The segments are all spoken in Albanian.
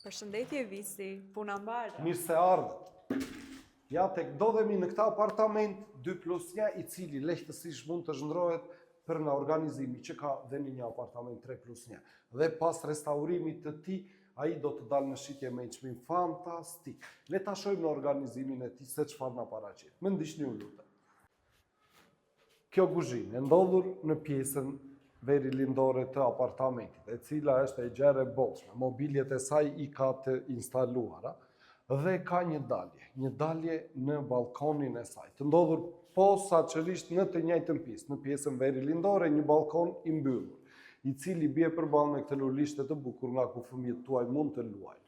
Përshëndetje Visi, puna mbarë. Mirë se ardhët. Ja tek ndodhemi në këta apartament 2+1 i cili lehtësisht mund të zhndrohet për nga organizimi që ka dhe një apartament 3+1. Dhe pas restaurimit të tij, ai do të dalë në shitje me një çmim fantastik. Le ta shohim në organizimin e tij se çfarë na paraqet. Më ndiqni ju lutem. Kjo kuzhinë e ndodhur në pjesën veri lindore të apartamentit, e cila është e gjerë e bollshme. Mobiljet e saj i ka të instaluara dhe ka një dalje në balkonin e saj. Të ndodhur posaçërisht në të njëjtën pjesë, në pjesën veri lindore, një balkon i mbyllur, i cili bie përballë me këtë lulishte të bukur nga ku fëmijët tuaj mund të luajnë.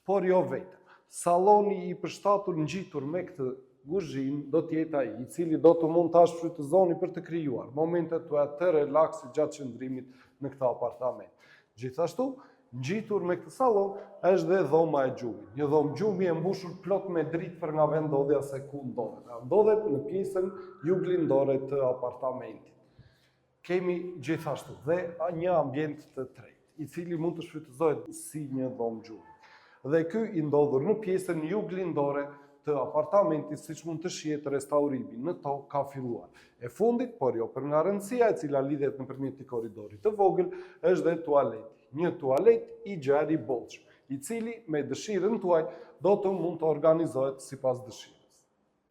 Por jo vetëm. Salloni i përshtatur ngjitur me këtë kuzhinë do të jetë ai, i cili do të mund ta shfrytëzoni për të krijuar momente të relaksit gjatë qëndrimit në këtë apartament. Gjithashtu, ngjitur me këtë sallon është dhe dhoma e gjumit. Një dhomë gjumi e mbushur plot me dritë për nga vendodhja se ku ndodhet. Ndodhet në pjesën juglindore të apartamentit. Kemi gjithashtu dhe një ambient të tretë, i cili mund të shfrytëzohet si një dhomë gjumi. Dhe ky i ndodhur në pjesën juglindore të apartamentit, siç mund të shihet restaurimi në to ka filluar. E fundit, por jo për nga rëndësia e cila lidhet nëpërmjet një korridori të vogël, është dhe tualeti. Një tualet i gjerë i bollshëm, i cili me dëshirën tuaj do të mund të organizohet sipas dëshirës.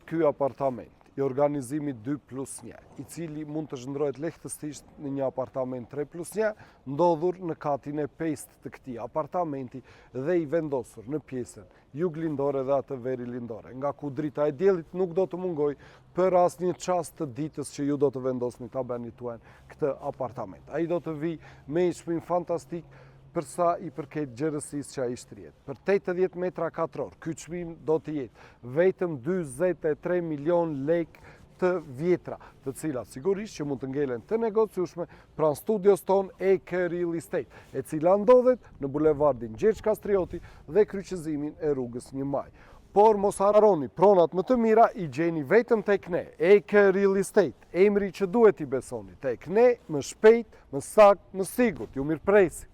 Ky apartament i organizimit 2+1, i cili mund të zhndrohet lehtësisht në një apartament 3+1, ndodhur në katin e 5 të këtij apartamenti dhe i vendosur në pjesën juglindore dhe atë veri lindore, nga ku drita e diellit nuk do të mungoj për asnjë çast të ditës që ju do të vendosni ta bëni tuaj këtë apartament. Ai do të vi me një çmim fantastik përsa i përket gjerësisë që ai shtrihet. Për 80 metra katror, ky çmim do të jetë vetëm 43 milion lekë të vjetra, të cilat sigurisht që mund të ngelen të negociueshme pranë studios ton EK Real Estate, e cila ndodhet në bulevardin Gjergj Kastrioti dhe kryqëzimin e rrugës 1 Maj. Por mos harroni, pronat më të mira i gjeni vetëm tek ne, EK Real Estate, emri që duhet i besoni, tek ne, më shpejt, më saktë, më sigurt, ju mirëpresi.